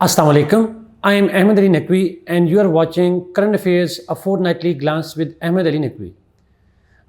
Assalamu alaikum. I am Ahmed Ali Naqvi and you are watching Current Affairs, a fortnightly glance with Ahmed Ali Naqvi.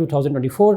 2024।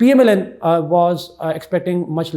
PMLN was expecting much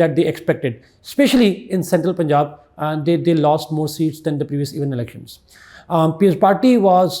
that they expected, especially in central Punjab. They lost more seats than the previous even elections. Peers Party was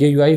JUI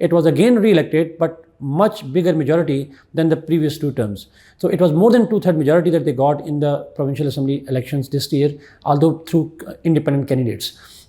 it was again re-elected but much bigger majority than the previous 2 terms. So it was more than 2/3 majority that they got in the provincial assembly elections this year, although through independent candidates.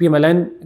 PMLN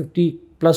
50+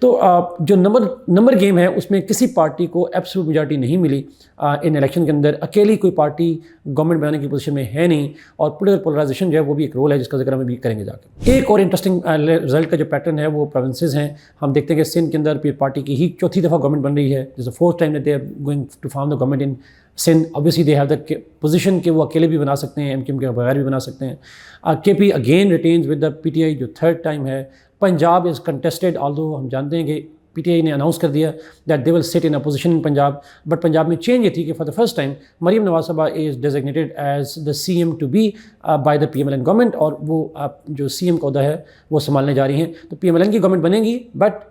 تو جو number game ہے اس میں کسی party کو absolute majority نہیں ملی ان election کے اندر. اکیلی کوئی پارٹی گورنمنٹ بنانے کی پوزیشن میں ہے نہیں, اور پولیٹیکل پولرائزیشن جو ہے وہ بھی ایک رول ہے جس کا ذکر ہم بھی کریں گے جا کے. ایک اور انٹرسٹنگ رزلٹ کا جو پیٹرن ہے وہ پروونسز ہیں. ہم دیکھتے ہیں کہ سندھ کے اندر پی پارٹی کی ہی چوتھی دفعہ گورنمنٹ بن رہی ہے. This fourth time that they are going to form the government in Sindh. obviously they have the position کہ وہ اکیلے بھی بنا سکتے ہیں, ایم کیو ایم کے بغیر بھی بنا سکتے ہیں. K P again retains with the P T I جو تھرڈ ٹائم ہے. پنجاب از کنٹیسٹڈ, آلدو ہم جانتے ہیں کہ پی ٹی آئی نے اناؤنس کر دیا that they will sit in opposition in Punjab, but Punjab میں چینج یہ تھی کہ for the first time Maryam Nawaz صاحبہ is designated as the C M to be by the P M L N government, اور وہ جو سی ایم کا عہدہ ہے وہ سنبھالنے جا رہی ہیں. تو پی ایم ایل این کی گورنمنٹ بنے گی, بٹ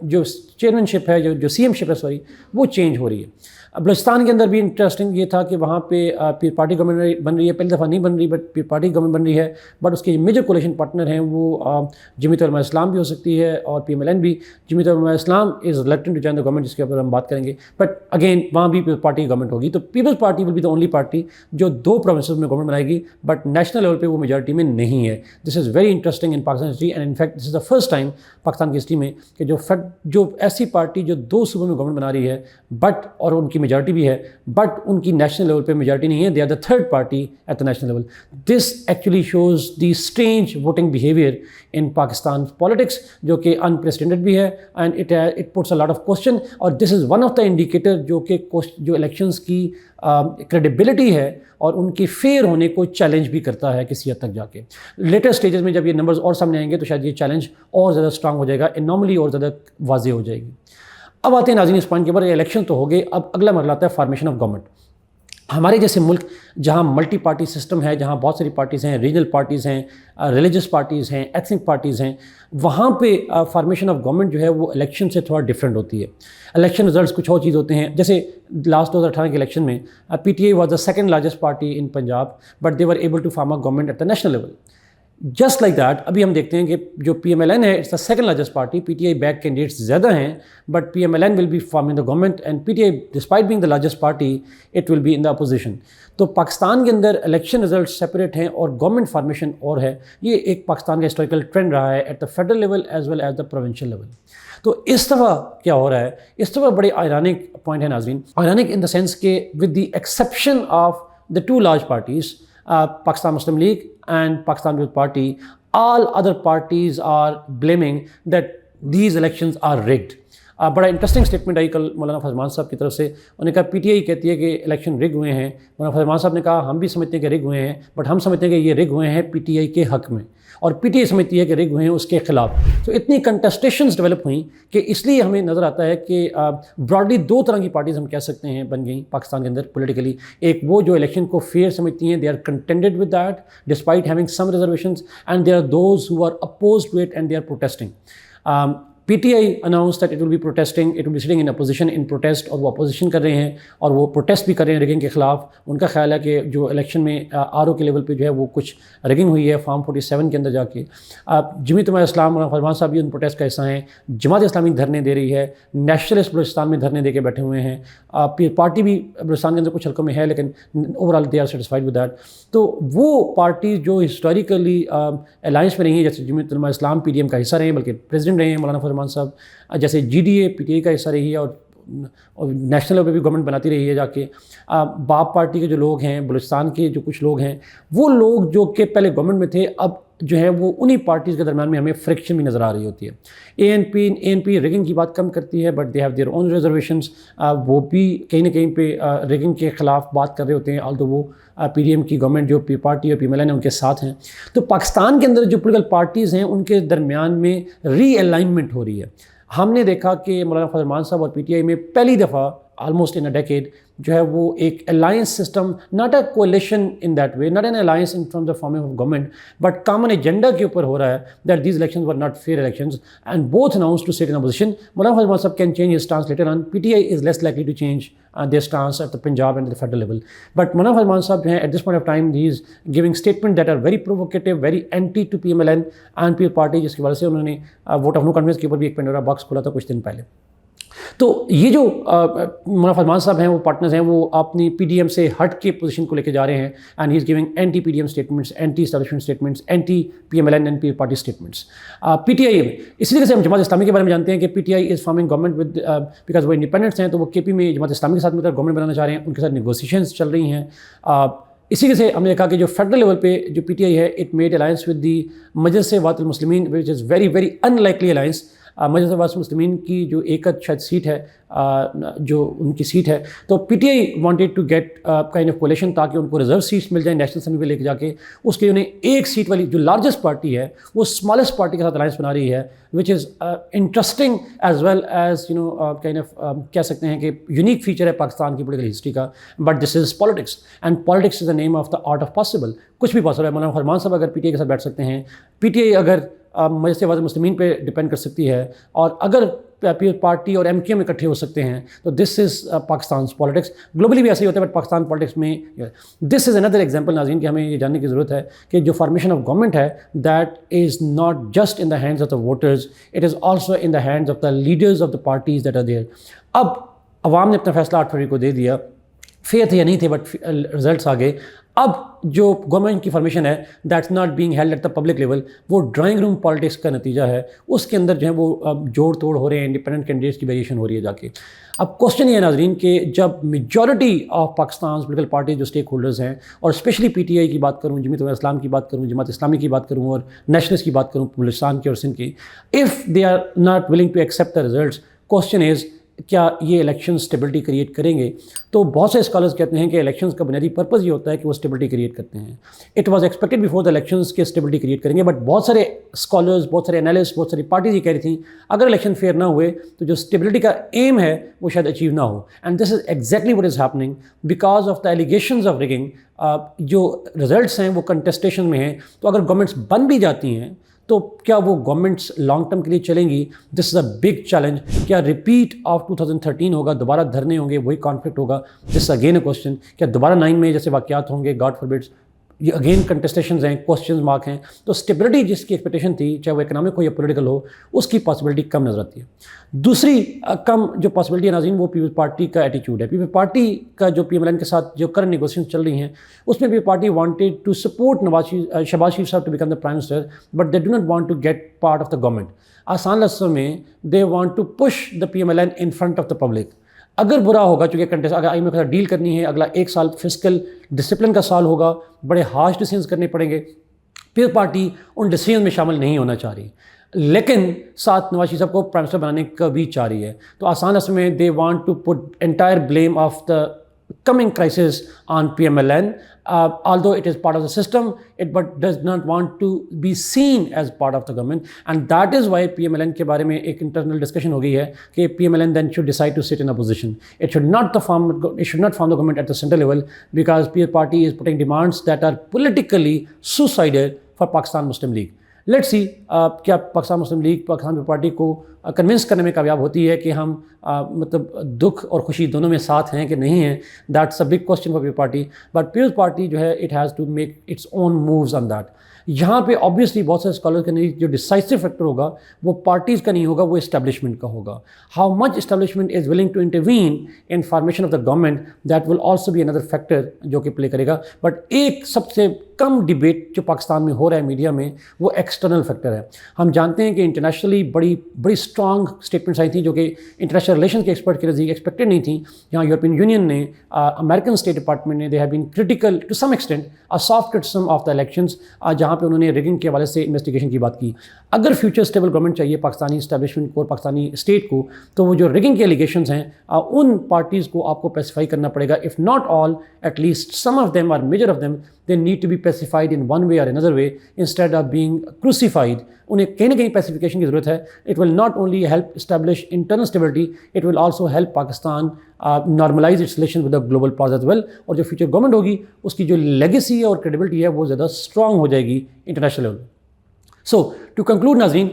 جو چیئرمین شپ ہے, جو سی ایم شپ ہے سوری, وہ چینج ہو رہی ہے. بلوچستان کے اندر بھی انٹرسٹنگ یہ تھا کہ وہاں پہ پیر پارٹی گورنمنٹ بن رہی ہے, پہلی دفعہ نہیں بن رہی بٹ پیر پارٹی گورنمنٹ بن رہی ہے, بٹ اس کے میجر کولیشن پارٹنر ہیں وہ جمعیت علماء اسلام بھی ہو سکتی ہے اور پی ایم ایل این بھی. Jamiat Ulema Islam is reluctant to join the government, جس کے اوپر ہم بات کریں گے, بٹ اگین وہاں بھی پیپلز پارٹی کی گورنمنٹ ہوگی. تو Peoples Party will be the only party جو 2 پروونسز میں گورنمنٹ بنائے گی, بٹ نیشنل لیول پہ وہ میجارٹی میں نہیں ہے. This is very interesting in Pakistan history, and in fact this is the first time Pakistan کی ہسٹری میں کہ جو ایسی پارٹی جو 2 صوبوں میں گورنمنٹ بنا رہی ہے بٹ, اور ان کی میجارٹی بھی ہے, بٹ ان کی نیشنل لیول پہ میجارٹی نہیں ہے. They are the third party at the national level. This actually shows the strange voting behaviour in Pakistan politics, جو کہ انپریسیڈنٹڈ بھی ہے, and it puts a lot of question, اور this is one of the indicator جو elections کی credibility ہے اور ان کے فیئر ہونے کو چیلنج بھی کرتا ہے کسی حد تک جا کے. لیٹر سٹیجز میں جب یہ نمبرز اور سامنے آئیں گے تو شاید یہ چیلنج اور زیادہ اسٹرانگ ہو جائے گا, اناملی اور زیادہ واضح ہو جائے گی. اب آتے ہیں ناظرین اس پوائنٹ کے اوپر. الیکشن تو ہو گئے, اب اگلا مرحلہ آتا ہے فارمیشن آف گورنمنٹ. ہمارے جیسے ملک جہاں ملٹی پارٹی سسٹم ہے, جہاں بہت ساری پارٹیز ہیں, ریجنل پارٹیز ہیں, ریلیجس پارٹیز ہیں, ایتھنک پارٹیز ہیں, وہاں پہ فارمیشن آف گورنمنٹ جو ہے وہ الیکشن سے تھوڑا ڈفرینٹ ہوتی ہے. الیکشن رزلٹس کچھ اور چیز ہوتے ہیں. جیسے لاسٹ 2018 کے الیکشن میں P T I was the second largest party in Punjab, but they were able to form a government at the national level. Just like that ابھی ہم دیکھتے ہیں کہ جو پی ایم ایل این ہے it's the second largest party. P T I back candidates زیادہ ہیں, but P M L N will be forming the government, and P T I despite being the largest party it will be in the opposition. تو پاکستان کے اندر election result separate ہیں اور government formation اور ہے. یہ ایک پاکستان کا ہسٹوریکل ٹرینڈ رہا ہے at the federal level as well as the provincial level. تو اس دفعہ کیا ہو رہا ہے, اس دفعہ بڑے آئرانک پوائنٹ ہے ناظرین. آئرانک ان دا سینس کہ with the exception of the 2 large parties, Pakistan Muslim League and Pakistan People's Party, all other parties are blaming that these elections are rigged. بڑا انٹرسٹنگ اسٹیٹمنٹ آئی کل مولانا فیض مان صاحب کی طرف سے. انہوں نے کہا پی ٹی آئی کہتی ہے کہ الیکشن رگ ہوئے ہیں. مولانا فیض مان صاحب نے کہا ہم بھی سمجھتے ہیں کہ رگ ہوئے ہیں, بٹ ہم سمجھتے ہیں کہ یہ رگ ہوئے ہیں پی ٹی آئی کے حق میں, اور پی ٹی آئی سمجھتی ہے کہ رگ ہوئے ہیں اس کے خلاف. تو اتنی کنٹسٹیشنز ڈیولپ ہوئیں کہ اس لیے ہمیں نظر آتا ہے کہ براڈلی 2 طرح کی پارٹیز ہم کہہ سکتے ہیں بن گئیں پاکستان کے اندر پولیٹیکلی. ایک وہ جو الیکشن کو فیئر سمجھتی ہیں, they are contended with that despite having some reservations, and there are those who are opposed to it and they are protesting. P T I announce that it will be protesting, it will be sitting in opposition in protest, اور وہ opposition کر رہے ہیں اور وہ protest بھی کر رہے ہیں ریگنگ کے خلاف. ان کا خیال ہے کہ جو الیکشن میں آر او کے لیول پہ جو ہے وہ کچھ ریگنگ ہوئی ہے فارم 47 کے اندر جا کے. جمعیت علماء اسلام اور فرمان صاحب بھی ان پروٹیسٹ کا حصہ ہیں. جماعت اسلامی دھرنے دے رہی ہے, نیشنلسٹ بلوچستان میں دھرنے دے کے بیٹھے ہوئے ہیں. پارٹی بھی بلوچستان کے اندر کچھ حلقوں میں ہے, لیکن overall they are satisfied with that. تو وہ پارٹیز جو ہسٹوریکلی الائنس میں رہی ہیں, جیسے جمعیت علماء اسلام پی ڈی ایم کا حصہ رہے ہیں, بلکہ پریزیڈنٹ رہے ہیں مولانا فرمان صاحب, جیسے G D A P T آئی کا حصہ رہی ہے, اور نیشنل لیول پہ بھی گورنمنٹ بناتی رہی ہے جا کے. باپ پارٹی کے جو لوگ ہیں, بلوچستان کے جو کچھ لوگ ہیں, وہ لوگ جو کہ پہلے گورنمنٹ میں تھے اب جو ہے وہ انہی پارٹیز کے درمیان میں ہمیں فرکشن بھی نظر آ رہی ہوتی ہے. اے این پی ریگنگ کی بات کم کرتی ہے, but they have their own reservations. وہ بھی کہیں نہ کہیں پہ ریگنگ کے خلاف بات کر رہے ہوتے ہیں, آلدو وہ پی ڈی ایم کی گورنمنٹ جو پی پارٹی اور پی ایم ایل این ان کے ساتھ ہیں. تو پاکستان کے اندر جو پولیٹیکل پارٹیز ہیں ان کے درمیان میں ری الائنمنٹ ہو رہی ہے. ہم نے دیکھا کہ مولانا فضل الرحمان صاحب اور پی ٹی آئی میں پہلی دفعہ آلموسٹ ان اے ڈیکیڈ جو ہے وہ ایک alliance system, not a coalition in that way, not an alliance in from the forming of government, but common agenda کے اوپر ہو رہا ہے that these elections were not fair elections and both announce to sit in opposition. Maulana Fazl ur Rehman صاحب can change his stance later on, P T I is less likely to change their stance at the Punjab and the federal level. But Moulana Fazl Maan Sahab at this point of time he is giving statements that are very provocative, very anti to PMLN and People Party, جس کی وجہ سے انہوں نے vote of no confidence کے اوپر بھی ایک پینڈورا باکس کھولا تھا کچھ دن پہلے. تو یہ جو مولانا فرمان صاحب ہیں وہ پارٹنرز ہیں، وہ اپنی پی ڈی ایم سے ہٹ کے پوزیشن کو لے کے جا رہے ہیں، and he is giving anti P D M statements, anti establishment statements, anti P M L N and P party statements. P T I اسی طرح سے ہم جماعت اسلامی کے بارے میں جانتے ہیں کہ پی T I is forming government with because وہ انڈیپینڈنٹس ہیں، تو وہ کے پی میں جماعت اسلامی کے ساتھ مل کر گورنمنٹ بنانا چاہ رہے ہیں، ان کے ساتھ نیگوسیشنز چل رہی ہیں. اسی سے ہم نے کہا کہ جو فیڈرل لیول پہ جو پی ٹی آئی ہے، it made alliance with the Majlis Wahdat al-Muslimeen which is very very unlikely alliance. Majlis Wahdat المسلمین کی جو ایکت شاید سیٹ ہے، جو ان کی سیٹ ہے، تو P T I wanted to get kind of coalition تاکہ ان کو ریزرو سیٹس مل جائیں نیشنل اسمبلی پہ لے کے جا کے. اس کے انہیں ایک سیٹ والی جو لارجسٹ پارٹی ہے وہ اسمالسٹ پارٹی کے ساتھ الائنس بنا رہی ہے، which is interesting as well as kind of کہہ سکتے ہیں کہ یونیک فیچر ہے پاکستان کی پولیٹیکل ہسٹری کا. But this is politics, and politics is the name of the art of possible. کچھ بھی پاسبل ہے. مولانا فرمان صاحب اگر پی ٹی آئی کے ساتھ بیٹھ سکتے ہیں، پی ٹی آئی اگر مجلس وات المسلمین پہ ڈپینڈ کر سکتی ہے، اور اگر پیپلز پارٹی اور ایم کیو ایم اکٹھے ہو سکتے ہیں، تو دس از پاکستان's پالیٹکس. گلوبلی بھی ایسے ہی ہوتا ہے، بٹ پاکستان پالیٹکس میں دس از اندر ایگزامپل. ناظرین کہ ہمیں یہ جاننے کی ضرورت ہے کہ جو فارمیشن آف گورنمنٹ ہے that is not just in the hands of the voters, it is also in the hands of the leaders of the parties that are there. اب عوام نے اپنا فیصلہ 8 فروری کو دے دیا، فیئر تھے یا نہیں تھے، بٹ رزلٹس آ گئے. اب جو گورنمنٹ کی فارمیشن ہے that's not being held at the public level, وہ ڈرائنگ روم پالیٹکس کا نتیجہ ہے. اس کے اندر جو ہے وہ جوڑ توڑ ہو رہے ہیں، انڈیپینڈنٹ کینڈیڈیٹس کی ویریشن ہو رہی ہے جا کے. اب کوشچن یہ ہے ناظرین کہ جب majority of Pakistan political parties جو اسٹیک ہولڈرز ہیں، اور اسپیشلی پی ٹی آئی کی بات کروں، جمعیت اسلام کی بات کروں، جماعت اسلامی کی بات کروں، اور نیشنلسٹ کی بات کروں بلوچستان کی اور سندھ کی، if they are not willing to accept the results, question is کیا یہ الیکشن اسٹیبلٹی کریٹ کریں گے؟ تو بہت سے اسکالرز کہتے ہیں کہ الیکشنز کا بنیادی پرپز یہ ہوتا ہے کہ وہ اسٹیبلٹی کریٹ کرتے ہیں. It was expected before the elections کہ اسٹیبلٹی کریٹ کریں گے، بٹ بہت سارے اسکالرز، بہت سارے انالسٹ، بہت ساری پارٹیز یہ کہہ رہی تھیں اگر الیکشن فیئر نہ ہوئے تو جو اسٹیبلٹی کا ایم ہے وہ شاید اچیو نہ ہو. And this is exactly what is happening because of the allegations of rigging. جو ریزلٹس ہیں وہ کنٹسٹیشن میں ہیں، تو اگر گورنمنٹس بن بھی جاتی ہیں تو کیا وہ گورنمنٹس لانگ ٹرم کے لیے چلیں گی؟ دس از اے بگ چیلنج. کیا ریپیٹ آف 2013 ہوگا، دوبارہ دھرنے ہوں گے، وہی کانفلکٹ ہوگا؟ This again a question. کیا دوبارہ 9 میں جیسے واقعات ہوں گے؟ گاڈ فاربڈس. یہ اگین کنٹسٹیشنز ہیں، کوشچن مارک ہیں. تو اسٹیبلٹی جس کی ایکسپیکٹیشن تھی، چاہے وہ اکنامک ہو یا پولیٹیکل ہو، اس کی پاسبلٹی کم نظر آتی ہے. دوسری کم جو پاسبلٹی ہے ناظرین، وہ پیپلز پارٹی کا ایٹیچیوڈ ہے. پیپلز پارٹی کا جو پی ایم ایل این کے ساتھ جو کرنٹ نیگوسیشن چل رہی ہیں، اس میں Peoples Party wanted to support Shehbaz Sharif صاحب to become the prime minister, but they do not want to get part of the government. آسان لفظوں میں they want to push the P M L N in front of the public. اگر برا ہوگا، چونکہ اگر I am F کے ساتھ ڈیل کرنی ہے، اگلا 1 سال فسکل ڈسپلن کا سال ہوگا، بڑے ہارش ڈیسیژنز کرنے پڑیں گے. پیپلز پارٹی ان ڈیسیژن میں شامل نہیں ہونا چاہ رہی، لیکن ساتھ نواز شریف صاحب کو پرائم منسٹر بنانے کا بھی چاہ رہی ہے. تو آسان لفظ میں they want to put entire blame of the coming crisis on PMLN, although it is part of the system, but does not want to be seen as part of the government, and that is why PMLN کے بارے میں ایک internal discussion ہو گئی ہے کہ PMLN then should decide to sit in opposition. It should not form the government at the central level, because People's Party is putting demands that are politically suicidal for Pakistan Muslim League. Let's see کیا پاکستان مسلم league Pakistan Peoples party کو convince کرنے میں کامیاب ہوتی ہے کہ ہم مطلب دکھ اور خوشی دونوں میں ساتھ ہیں کہ نہیں ہیں. That's a big question for Peoples Party. But Peoples Party جو ہے it has to make its own moves on that. یہاں پہ آبویسلی بہت سارے اسکالر کے جو ڈیسائسو فیکٹر ہوگا وہ پارٹیز کا نہیں ہوگا، وہ اسٹیبلشمنٹ کا ہوگا. How much establishment is willing to intervene in formation of the government, that will also be under factor جو کہ پلے کرے گا. بٹ ایک سب سے کم ڈبیٹ جو پاکستان میں ہو رہا ہے میڈیا میں، وہ ایکسٹرنل فیکٹر ہے. ہم جانتے ہیں کہ انٹرنیشنلی بڑی اسٹرانگ اسٹیٹمنٹس آئی تھیں جو کہ انٹرنیشنل ریلیشن کے ایکسپرٹ کے نزدیک ایکسپیکٹڈ نہیں تھیں. یہاں یورپین یونین نے، امریکن اسٹیٹ ڈپارٹمنٹ نے، they have been critical to some extent a soft criticism of the elections, جہاں پہ انہوں نے ریگنگ کے حوالے سے انویسٹیگیشن کی بات کی. اگر فیوچر اسٹیبل گورنمنٹ چاہیے پاکستانی اسٹیبلشمنٹ کو اور پاکستانی اسٹیٹ کو، تو وہ جو ریگنگ کے ایلیگیشنز ہیں ان پارٹیز کو آپ کو پیسیفائی کرنا پڑے گا. If not all, at least some of them اور major of them, they need to be pacified in one way or another way instead of being crucified. انہیں کہیں نہ کہیں پیسیفیکیشن کی ضرورت ہے. It will not only help establish internal stability, it will also help Pakistan normalize its relations with the global powers as well. اور جو future government ہوگی اس کی جو لیگیسی ہے اور کریڈیبلٹی ہے وہ زیادہ اسٹرانگ ہو جائے گی international level. So to conclude ناظرین،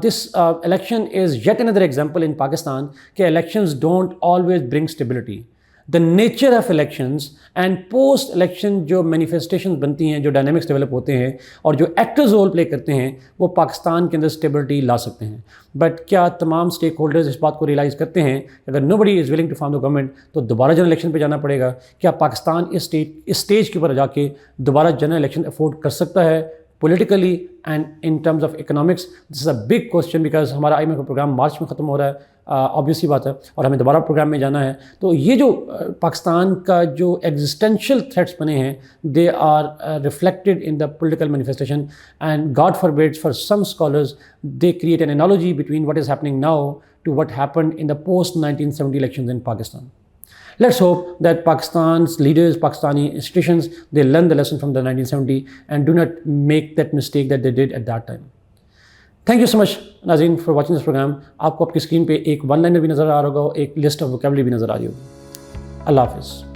this election is yet another example in Pakistan کہ elections don't always bring stability. the nature of elections and post election جو manifestations بنتی ہیں, جو ڈائنامکس ڈیولپ ہوتے ہیں اور جو ایکٹرز رول پلے کرتے ہیں, وہ پاکستان کے اندر اسٹیبلٹی لا سکتے ہیں. بٹ کیا تمام اسٹیک ہولڈرز اس بات کو ریئلائز کرتے ہیں کہ اگر nobody is willing to form the government تو دوبارہ جنرل الیکشن پہ جانا پڑے گا؟ کیا پاکستان اس اسٹیج کے اوپر جا کے دوبارہ جنرل الیکشن افورڈ کر سکتا ہے politically and in terms of economics? This is a big question because ہمارا آئی ایم ایف کا پروگرام مارچ میں ختم ہو رہا ہے, آبویس سی بات ہے, اور ہمیں دوبارہ پروگرام میں جانا ہے. تو یہ جو پاکستان کا جو ایگزسٹینشیل تھریٹس بنے ہیں, they are reflected in the political manifestation, and God forbid for some scholars they create an analogy between what is happening now to what happened in the post 1970 elections in Pakistan. Let's hope that Pakistan's leaders, Pakistani institutions, they learn the lesson from the 1970 and do not make that mistake that they did at that time. Thank you so much, ناظرین, for watching this program. آپ کو آپ کی screen پہ ایک one liner بھی نظر آ رہا ہوگا, ایک لسٹ آف ووکیبلری بھی نظر آ رہی ہوگی. اللہ حافظ.